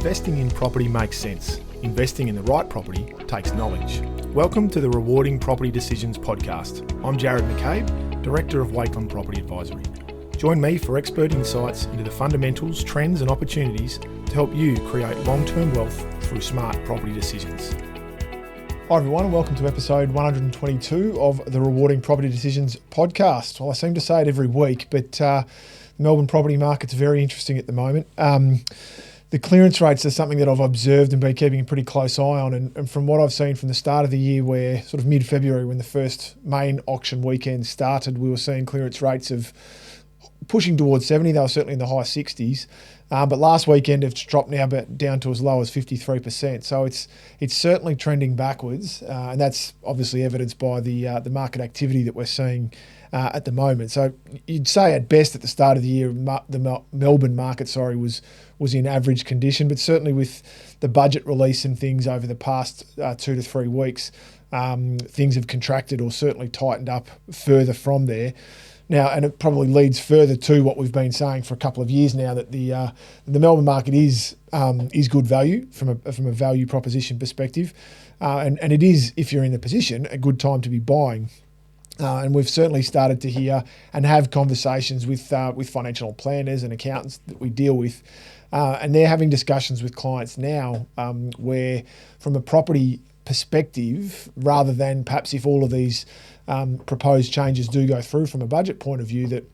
Investing in property makes sense. Investing in the right property takes knowledge. Welcome to the Rewarding Property Decisions podcast. I'm Jarrod McCabe, Director of Wakeland Property Advisory. Join me for expert insights into the fundamentals, trends and opportunities to help you create long-term wealth through smart property decisions. Hi everyone, and welcome to episode 122 of the Rewarding Property Decisions podcast. Well, I seem to say it every week, but the Melbourne property market's very interesting at the moment. The clearance rates are something that I've observed and been keeping a pretty close eye on. And from what I've seen from the start of the year, where sort of mid-February, when the first main auction weekend started, we were seeing clearance rates of pushing towards 70. They were certainly in the high 60s. But last weekend, it's dropped now down to as low as 53%. So it's certainly trending backwards. And that's obviously evidenced by the market activity that we're seeing at the moment. So you'd say at best at the start of the year, the Melbourne market, was in average condition, but certainly with the budget release and things over the past 2 to 3 weeks, things have contracted or certainly tightened up further from there. Now, and it probably leads further to what we've been saying for a couple of years now, that the Melbourne market is good value from a value proposition perspective, and it is, if you're in the position, a good time to be buying. And we've certainly started to hear and have conversations with financial planners and accountants that we deal with, and they're having discussions with clients now where, from a property perspective, rather than perhaps if all of these proposed changes do go through from a budget point of view, that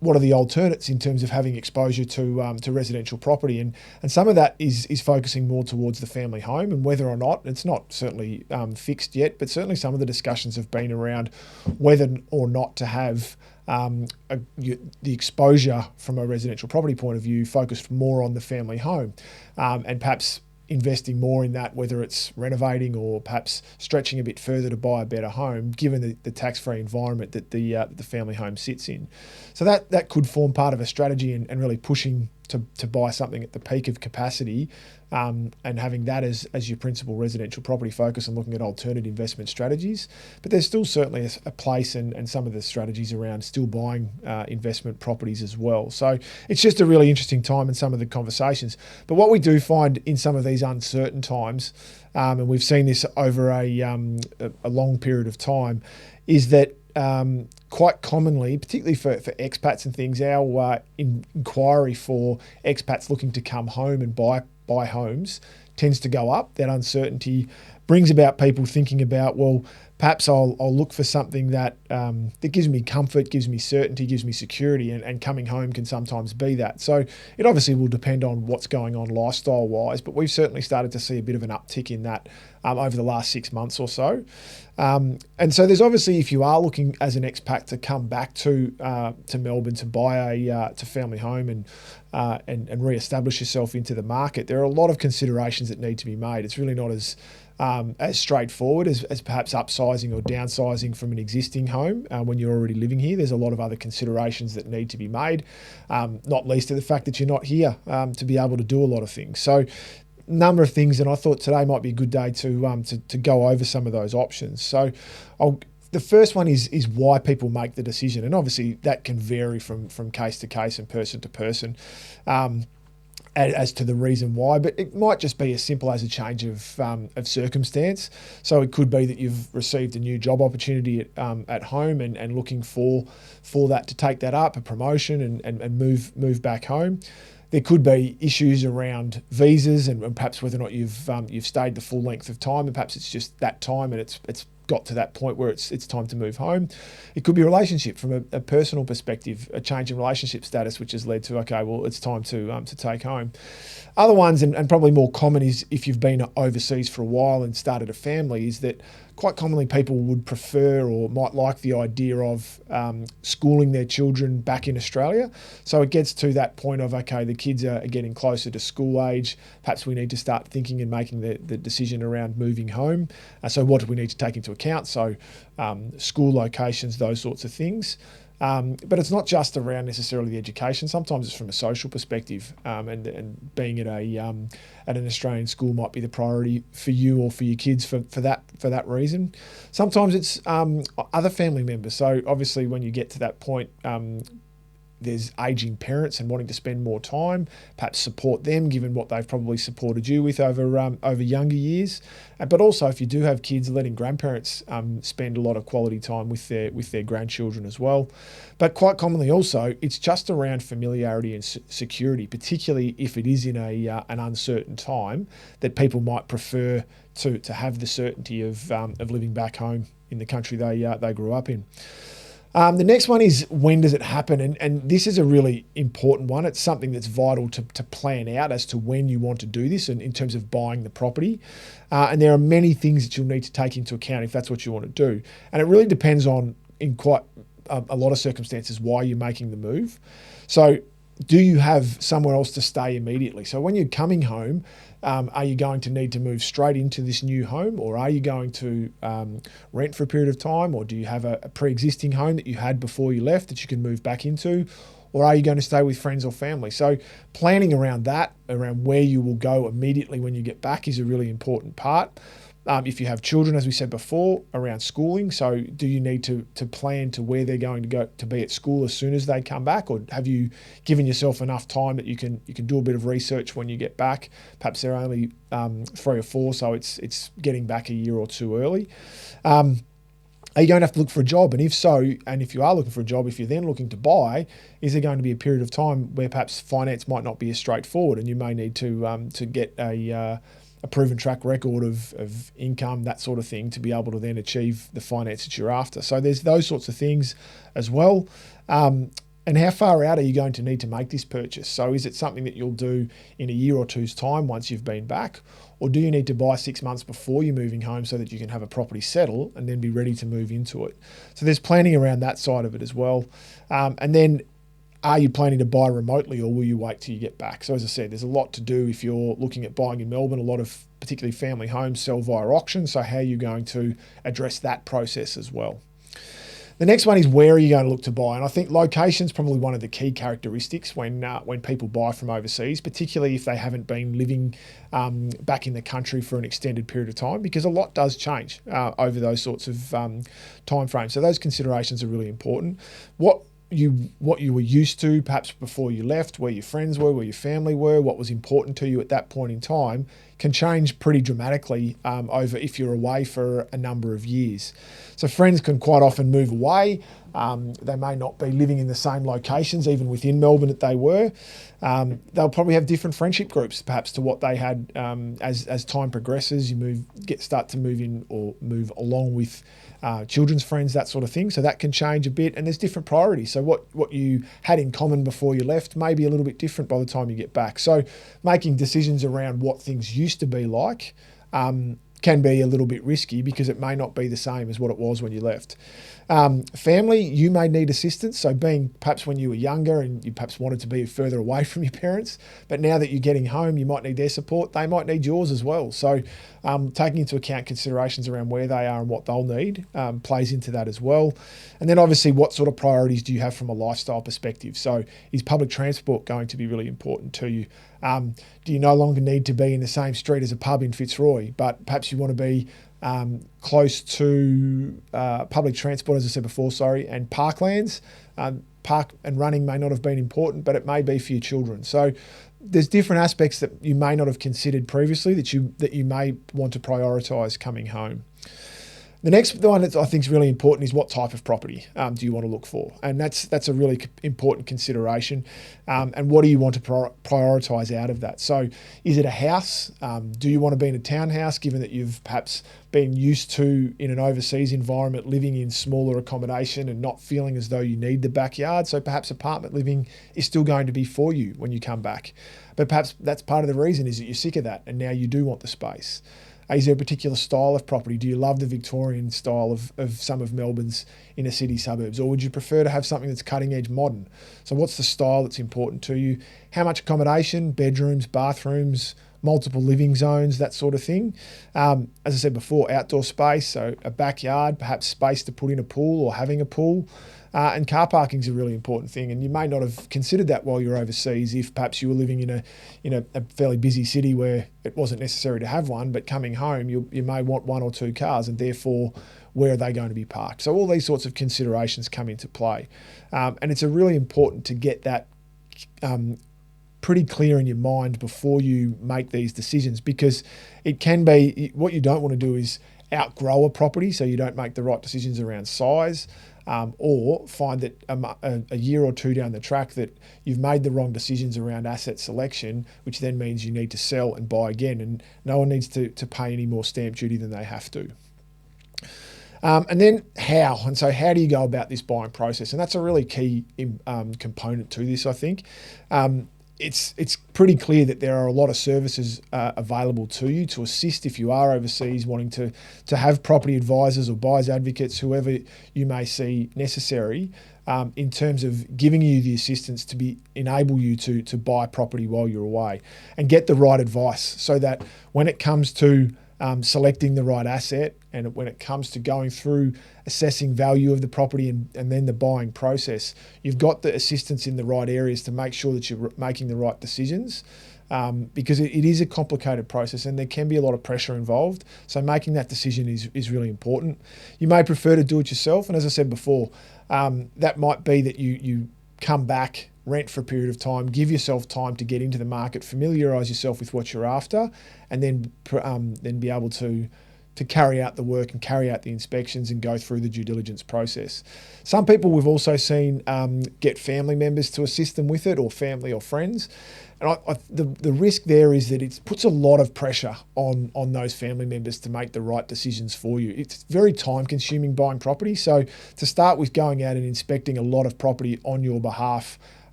what are the alternates in terms of having exposure to residential property, and some of that is focusing more towards the family home, and whether or not, it's not certainly fixed yet, but certainly some of the discussions have been around whether or not to have the exposure from a residential property point of view focused more on the family home, and perhaps investing more in that, whether it's renovating or perhaps stretching a bit further to buy a better home, given the tax-free environment that the family home sits in. So that could form part of a strategy and really pushing to buy something at the peak of capacity, and having that as your principal residential property focus and looking at alternate investment strategies. But there's still certainly a place and some of the strategies around still buying investment properties as well. So it's just a really interesting time in some of the conversations. But what we do find in some of these uncertain times, and we've seen this over a long period of time, is that quite commonly, particularly for expats and things, our inquiry for expats looking to come home and buy homes tends to go up. That uncertainty brings about people thinking about, well, perhaps I'll look for something that gives me comfort, gives me certainty, gives me security, and coming home can sometimes be that. So it obviously will depend on what's going on lifestyle-wise, but we've certainly started to see a bit of an uptick in that over the last 6 months or so. And so there's obviously, if you are looking as an expat to come back to Melbourne to buy a family home and re-establish yourself into the market, there are a lot of considerations that need to be made. It's really not as straightforward as perhaps upsizing or downsizing from an existing home when you're already living here. There's a lot of other considerations that need to be made, not least to the fact that you're not here to be able to do a lot of things. So number of things, and I thought today might be a good day to go over some of those options. So the first one is why people make the decision, and obviously that can vary from case to case and person to person as to the reason why, but it might just be as simple as a change of circumstance. So it could be that you've received a new job opportunity at home and looking for that to take that up, a promotion and move back home. There could be issues around visas and perhaps whether or not you've stayed the full length of time, and perhaps it's just that time and it's got to that point where it's time to move home. It could be a relationship from a personal perspective, a change in relationship status, which has led to, okay, well, it's time to take home. Other ones, and probably more common, is if you've been overseas for a while and started a family, is that quite commonly people would prefer or might like the idea of schooling their children back in Australia. So it gets to that point of, okay, the kids are getting closer to school age. Perhaps we need to start thinking and making the decision around moving home. So what do we need to take into account? So school locations, those sorts of things. But it's not just around necessarily the education. Sometimes it's from a social perspective, and being at an Australian school might be the priority for you or for your kids for that reason. Sometimes it's other family members. So obviously, when you get to that point, there's aging parents and wanting to spend more time, perhaps support them given what they've probably supported you with over younger years. But also, if you do have kids, letting grandparents spend a lot of quality time with their grandchildren as well. But quite commonly also, it's just around familiarity and security, particularly if it is in an uncertain time, that people might prefer to have the certainty of living back home in the country they grew up in. The next one is, when does it happen? And this is a really important one. It's something that's vital to plan out as to when you want to do this and in terms of buying the property. And there are many things that you'll need to take into account if that's what you want to do. And it really depends on, in quite a lot of circumstances, why you're making the move. So do you have somewhere else to stay immediately? So when you're coming home, are you going to need to move straight into this new home, or are you going to rent for a period of time, or do you have a pre-existing home that you had before you left that you can move back into, or are you going to stay with friends or family? So planning around that, around where you will go immediately when you get back, is a really important part. If you have children, as we said before, around schooling, so do you need to plan to where they're going to go to be at school as soon as they come back, or have you given yourself enough time that you can do a bit of research when you get back? Perhaps they're only 3 or 4, so it's getting back a year or two early. Are you going to have to look for a job? And if so, and if you are looking for a job, if you're then looking to buy, is there going to be a period of time where perhaps finance might not be as straightforward, and you may need to get a proven track record of income, that sort of thing, to be able to then achieve the finance that you're after? So there's those sorts of things as well. And how far out are you going to need to make this purchase? So is it something that you'll do in a year or two's time once you've been back? Or do you need to buy 6 months before you're moving home so that you can have a property settle and then be ready to move into it? So there's planning around that side of it as well. And then, are you planning to buy remotely, or will you wait till you get back? So as I said, there's a lot to do if you're looking at buying in Melbourne. A lot of particularly family homes sell via auction. So how are you going to address that process as well? The next one is, where are you going to look to buy? And I think location is probably one of the key characteristics when people buy from overseas, particularly if they haven't been living back in the country for an extended period of time, because a lot does change over those sorts of time frames. So those considerations are really important. What you were used to perhaps before you left, where your friends were, where your family were, what was important to you at that point in time, can change pretty dramatically over if you're away for a number of years. So friends can quite often move away. They may not be living in the same locations, even within Melbourne, that they were. They'll probably have different friendship groups, perhaps, to what they had as time progresses. You start to move in or move along with children's friends, that sort of thing. So that can change a bit, and there's different priorities. So what you had in common before you left may be a little bit different by the time you get back. So making decisions around what things used to be like can be a little bit risky, because it may not be the same as what it was when you left. Family, you may need assistance. So being perhaps when you were younger and you perhaps wanted to be further away from your parents, but now that you're getting home, you might need their support. They might need yours as well. So taking into account considerations around where they are and what they'll need plays into that as well. And then obviously, what sort of priorities do you have from a lifestyle perspective? So is public transport going to be really important to you? Do you no longer need to be in the same street as a pub in Fitzroy, but perhaps you want to be close to public transport, as I said before, and parklands? Park and running may not have been important, but it may be for your children. So there's different aspects that you may not have considered previously that you may want to prioritise coming home. The next one that I think is really important is, what type of property do you want to look for? And that's a really important consideration. And what do you want to prioritise out of that? So is it a house? Do you want to be in a townhouse, given that you've perhaps been used to, in an overseas environment, living in smaller accommodation and not feeling as though you need the backyard? So perhaps apartment living is still going to be for you when you come back. But perhaps that's part of the reason, is that you're sick of that and now you do want the space. Is there a particular style of property? Do you love the Victorian style of some of Melbourne's inner city suburbs? Or would you prefer to have something that's cutting edge modern? So what's the style that's important to you? How much accommodation, bedrooms, bathrooms, multiple living zones, that sort of thing. As I said before, outdoor space, so a backyard, perhaps space to put in a pool or having a pool. And car parking is a really important thing, and you may not have considered that while you're overseas if perhaps you were living in a fairly busy city where it wasn't necessary to have one, but coming home you may want one or two cars, and therefore where are they going to be parked? So all these sorts of considerations come into play, and it's really important to get that pretty clear in your mind before you make these decisions, because it can be, what you don't want to do is outgrow a property, so you don't make the right decisions around size, or find that a year or two down the track that you've made the wrong decisions around asset selection, which then means you need to sell and buy again, and no one needs to pay any more stamp duty than they have to. And then how? And so how do you go about this buying process? And that's a really key component to this, I think. It's pretty clear that there are a lot of services available to you to assist if you are overseas wanting to have property advisors or buyers advocates, whoever you may see necessary, in terms of giving you the assistance to enable you to buy property while you're away and get the right advice, so that when it comes to selecting the right asset, and when it comes to going through assessing value of the property and then the buying process, you've got the assistance in the right areas to make sure that you're making the right decisions, because it is a complicated process and there can be a lot of pressure involved. So making that decision is really important. You may prefer to do it yourself, and as I said before, that might be that you come back, rent for a period of time, give yourself time to get into the market, familiarise yourself with what you're after, and then be able to carry out the work and carry out the inspections and go through the due diligence process. Some people we've also seen get family members to assist them with it, or family or friends. And the risk there is that it puts a lot of pressure on those family members to make the right decisions for you. It's very time consuming buying property. So to start with, going out and inspecting a lot of property on your behalf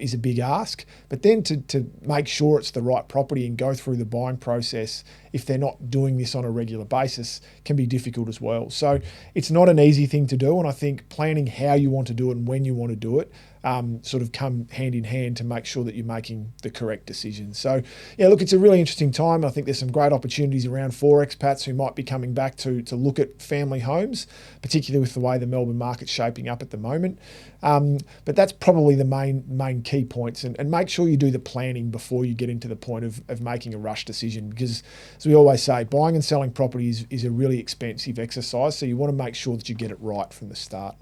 is a big ask, but then to make sure it's the right property and go through the buying process, if they're not doing this on a regular basis, can be difficult as well. So it's not an easy thing to do, and I think planning how you want to do it and when you want to do it sort of come hand in hand to make sure that you're making the correct decisions. So yeah, look, it's a really interesting time. I think there's some great opportunities around for expats who might be coming back to look at family homes, particularly with the way the Melbourne market's shaping up at the moment. But that's probably the main key points, and make sure you do the planning before you get into the point of making a rush decision, because as we always say, buying and selling property is a really expensive exercise, so you want to make sure that you get it right from the start.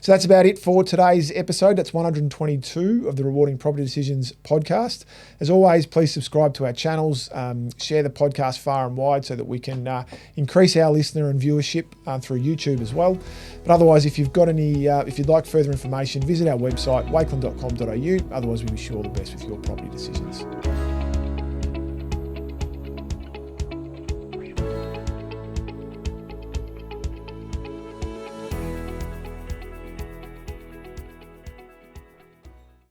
So that's about it for today's episode. That's 122 of the Rewarding Property Decisions podcast. As always, please subscribe to our channels, share the podcast far and wide so that we can increase our listener and viewership through YouTube as well. But otherwise, if you've got if you'd like further information, visit our website, wakeland.com.au. Otherwise, we wish you all the best with your property decisions.